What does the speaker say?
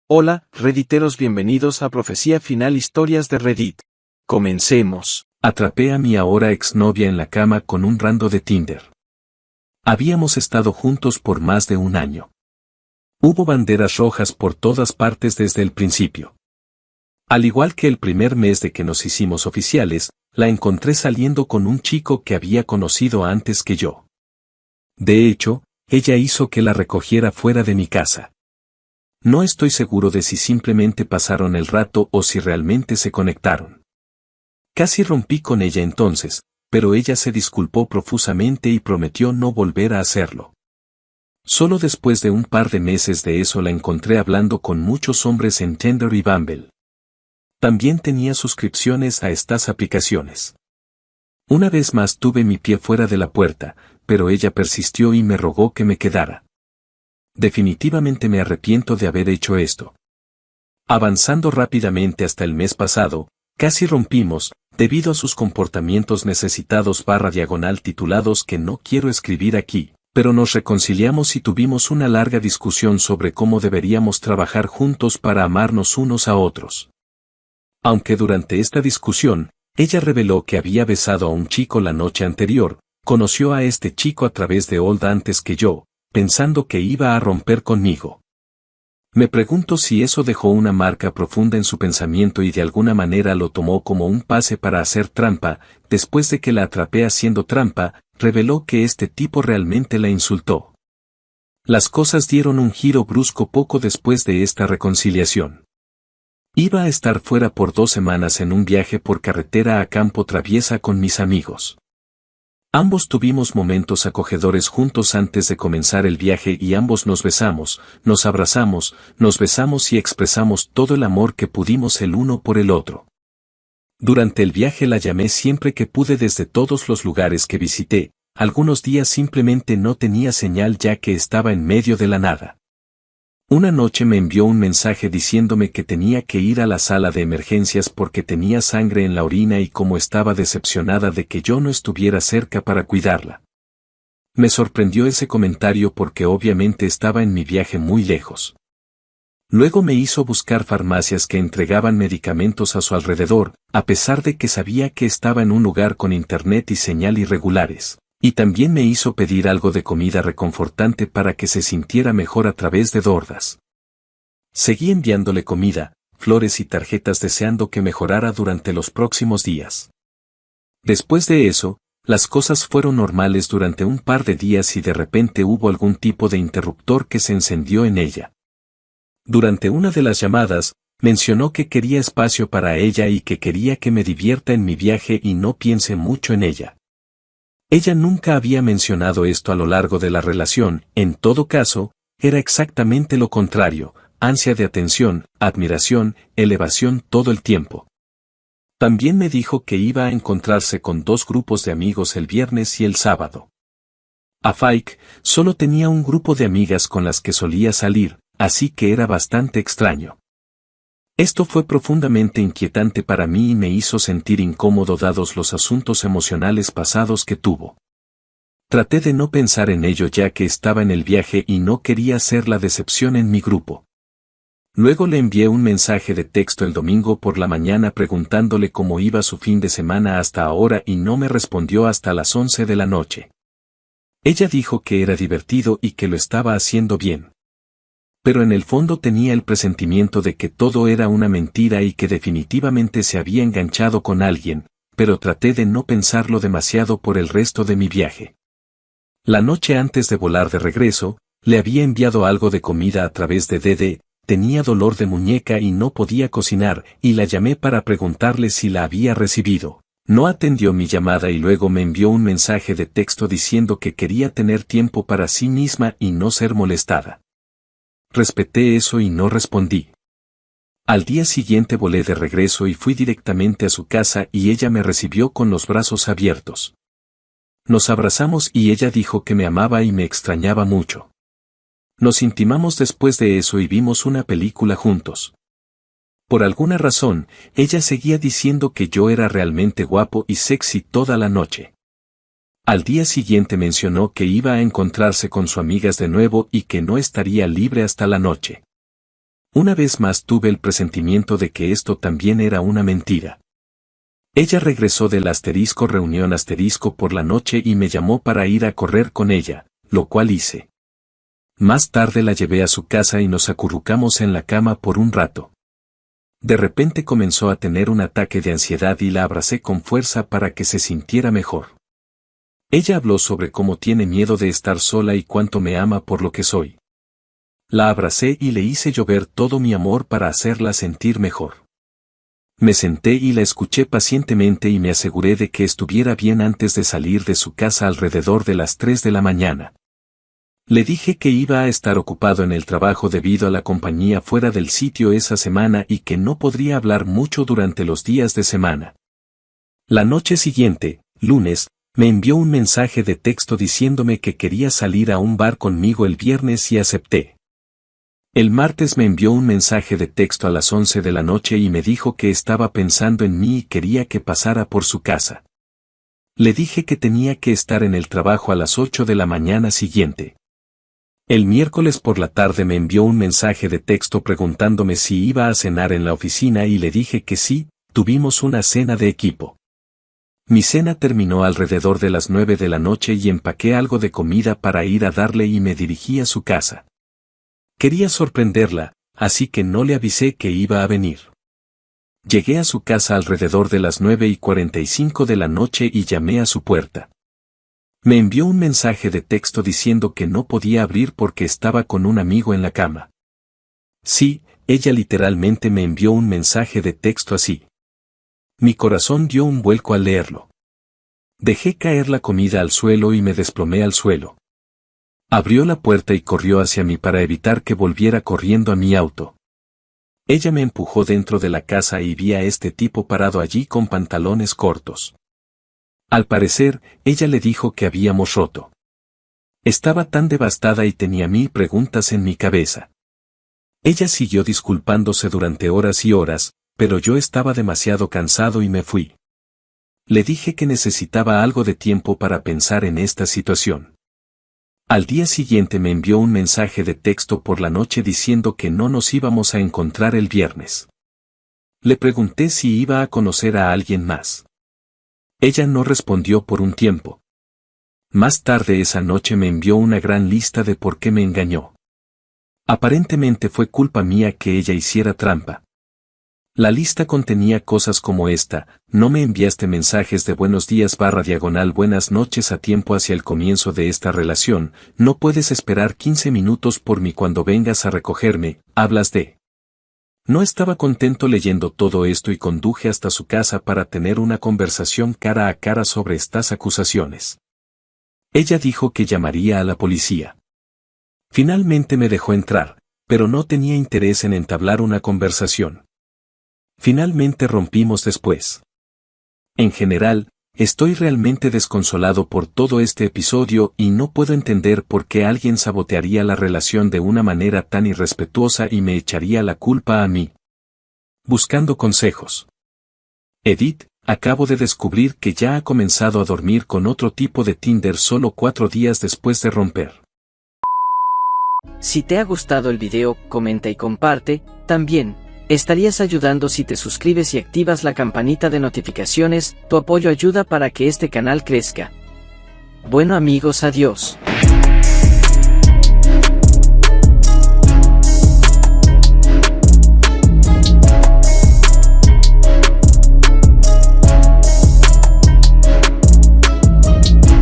Hola, Redditeros, bienvenidos a Profecía Final, Historias de Reddit. Comencemos. Atrapé a mi ahora exnovia en la cama con un rando de Tinder. Habíamos estado juntos por más de un año. Hubo banderas rojas por todas partes desde el principio. Al igual que el primer mes de que nos hicimos oficiales, la encontré saliendo con un chico que había conocido antes que yo. De hecho, ella hizo que la recogiera fuera de mi casa. No estoy seguro de si simplemente pasaron el rato o si realmente se conectaron. Casi rompí con ella entonces, pero ella se disculpó profusamente y prometió no volver a hacerlo. Solo después de un par de meses de eso la encontré hablando con muchos hombres en Tinder y Bumble. También tenía suscripciones a estas aplicaciones. Una vez más tuve mi pie fuera de la puerta, pero ella persistió y me rogó que me quedara. Definitivamente me arrepiento de haber hecho esto. Avanzando rápidamente hasta el mes pasado, casi rompimos, debido a sus comportamientos necesitados / titulados que no quiero escribir aquí, pero nos reconciliamos y tuvimos una larga discusión sobre cómo deberíamos trabajar juntos para amarnos unos a otros. Aunque durante esta discusión, ella reveló que había besado a un chico la noche anterior, conoció a este chico a través de Old antes que yo, pensando que iba a romper conmigo. Me pregunto si eso dejó una marca profunda en su pensamiento y de alguna manera lo tomó como un pase para hacer trampa. Después de que la atrapé haciendo trampa, reveló que este tipo realmente la insultó. Las cosas dieron un giro brusco poco después de esta reconciliación. Iba a estar fuera por 2 semanas en un viaje por carretera a campo traviesa con mis amigos. Ambos tuvimos momentos acogedores juntos antes de comenzar el viaje y ambos nos besamos, nos abrazamos, nos besamos y expresamos todo el amor que pudimos el uno por el otro. Durante el viaje la llamé siempre que pude desde todos los lugares que visité. Algunos días simplemente no tenía señal ya que estaba en medio de la nada. Una noche me envió un mensaje diciéndome que tenía que ir a la sala de emergencias porque tenía sangre en la orina y como estaba decepcionada de que yo no estuviera cerca para cuidarla. Me sorprendió ese comentario porque obviamente estaba en mi viaje muy lejos. Luego me hizo buscar farmacias que entregaban medicamentos a su alrededor, a pesar de que sabía que estaba en un lugar con internet y señal irregulares. Y también me hizo pedir algo de comida reconfortante para que se sintiera mejor a través de DoorDash. Seguí enviándole comida, flores y tarjetas deseando que mejorara durante los próximos días. Después de eso, las cosas fueron normales durante un par de días y de repente hubo algún tipo de interruptor que se encendió en ella. Durante una de las llamadas, mencionó que quería espacio para ella y que quería que me divierta en mi viaje y no piense mucho en ella. Ella nunca había mencionado esto a lo largo de la relación, en todo caso, era exactamente lo contrario, ansia de atención, admiración, elevación todo el tiempo. También me dijo que iba a encontrarse con 2 grupos de amigos el viernes y el sábado. A Fike, solo tenía un grupo de amigas con las que solía salir, así que era bastante extraño. Esto fue profundamente inquietante para mí y me hizo sentir incómodo dados los asuntos emocionales pasados que tuvo. Traté de no pensar en ello ya que estaba en el viaje y no quería ser la decepción en mi grupo. Luego le envié un mensaje de texto el domingo por la mañana preguntándole cómo iba su fin de semana hasta ahora y no me respondió hasta las 11 de la noche. Ella dijo que era divertido y que lo estaba haciendo bien. Pero en el fondo tenía el presentimiento de que todo era una mentira y que definitivamente se había enganchado con alguien, pero traté de no pensarlo demasiado por el resto de mi viaje. La noche antes de volar de regreso, le había enviado algo de comida a través de DD, tenía dolor de muñeca y no podía cocinar, y la llamé para preguntarle si la había recibido. No atendió mi llamada y luego me envió un mensaje de texto diciendo que quería tener tiempo para sí misma y no ser molestada. Respeté eso y no respondí. Al día siguiente volé de regreso y fui directamente a su casa y ella me recibió con los brazos abiertos. Nos abrazamos y ella dijo que me amaba y me extrañaba mucho. Nos intimamos después de eso y vimos una película juntos. Por alguna razón, ella seguía diciendo que yo era realmente guapo y sexy toda la noche. Al día siguiente mencionó que iba a encontrarse con sus amigas de nuevo y que no estaría libre hasta la noche. Una vez más tuve el presentimiento de que esto también era una mentira. Ella regresó del reunión por la noche y me llamó para ir a correr con ella, lo cual hice. Más tarde la llevé a su casa y nos acurrucamos en la cama por un rato. De repente comenzó a tener un ataque de ansiedad y la abracé con fuerza para que se sintiera mejor. Ella habló sobre cómo tiene miedo de estar sola y cuánto me ama por lo que soy. La abracé y le hice llover todo mi amor para hacerla sentir mejor. Me senté y la escuché pacientemente y me aseguré de que estuviera bien antes de salir de su casa alrededor de las 3 de la mañana. Le dije que iba a estar ocupado en el trabajo debido a la compañía fuera del sitio esa semana y que no podría hablar mucho durante los días de semana. La noche siguiente, lunes, me envió un mensaje de texto diciéndome que quería salir a un bar conmigo el viernes y acepté. El martes me envió un mensaje de texto a las 11 de la noche y me dijo que estaba pensando en mí y quería que pasara por su casa. Le dije que tenía que estar en el trabajo a las 8 de la mañana siguiente. El miércoles por la tarde me envió un mensaje de texto preguntándome si iba a cenar en la oficina y le dije que sí, tuvimos una cena de equipo. Mi cena terminó alrededor de las 9 de la noche y empaqué algo de comida para ir a darle y me dirigí a su casa. Quería sorprenderla, así que no le avisé que iba a venir. Llegué a su casa alrededor de las 9:45 de la noche y llamé a su puerta. Me envió un mensaje de texto diciendo que no podía abrir porque estaba con un amigo en la cama. Sí, ella literalmente me envió un mensaje de texto así. Mi corazón dio un vuelco al leerlo. Dejé caer la comida al suelo y me desplomé al suelo. Abrió la puerta y corrió hacia mí para evitar que volviera corriendo a mi auto. Ella me empujó dentro de la casa y vi a este tipo parado allí con pantalones cortos. Al parecer, ella le dijo que habíamos roto. Estaba tan devastada y tenía 1000 preguntas en mi cabeza. Ella siguió disculpándose durante horas y horas, pero yo estaba demasiado cansado y me fui. Le dije que necesitaba algo de tiempo para pensar en esta situación. Al día siguiente me envió un mensaje de texto por la noche diciendo que no nos íbamos a encontrar el viernes. Le pregunté si iba a conocer a alguien más. Ella no respondió por un tiempo. Más tarde esa noche me envió una gran lista de por qué me engañó. Aparentemente fue culpa mía que ella hiciera trampa. La lista contenía cosas como esta: no me enviaste mensajes de buenos días / buenas noches a tiempo hacia el comienzo de esta relación, no puedes esperar 15 minutos por mí cuando vengas a recogerme, hablas de... No estaba contento leyendo todo esto y conduje hasta su casa para tener una conversación cara a cara sobre estas acusaciones. Ella dijo que llamaría a la policía. Finalmente me dejó entrar, pero no tenía interés en entablar una conversación. Finalmente rompimos después. En general, estoy realmente desconsolado por todo este episodio y no puedo entender por qué alguien sabotearía la relación de una manera tan irrespetuosa y me echaría la culpa a mí. Buscando consejos. Edith, acabo de descubrir que ya ha comenzado a dormir con otro tipo de Tinder solo 4 días después de romper. Si te ha gustado el video, comenta y comparte. También estarías ayudando si te suscribes y activas la campanita de notificaciones. Tu apoyo ayuda para que este canal crezca. Bueno amigos, adiós.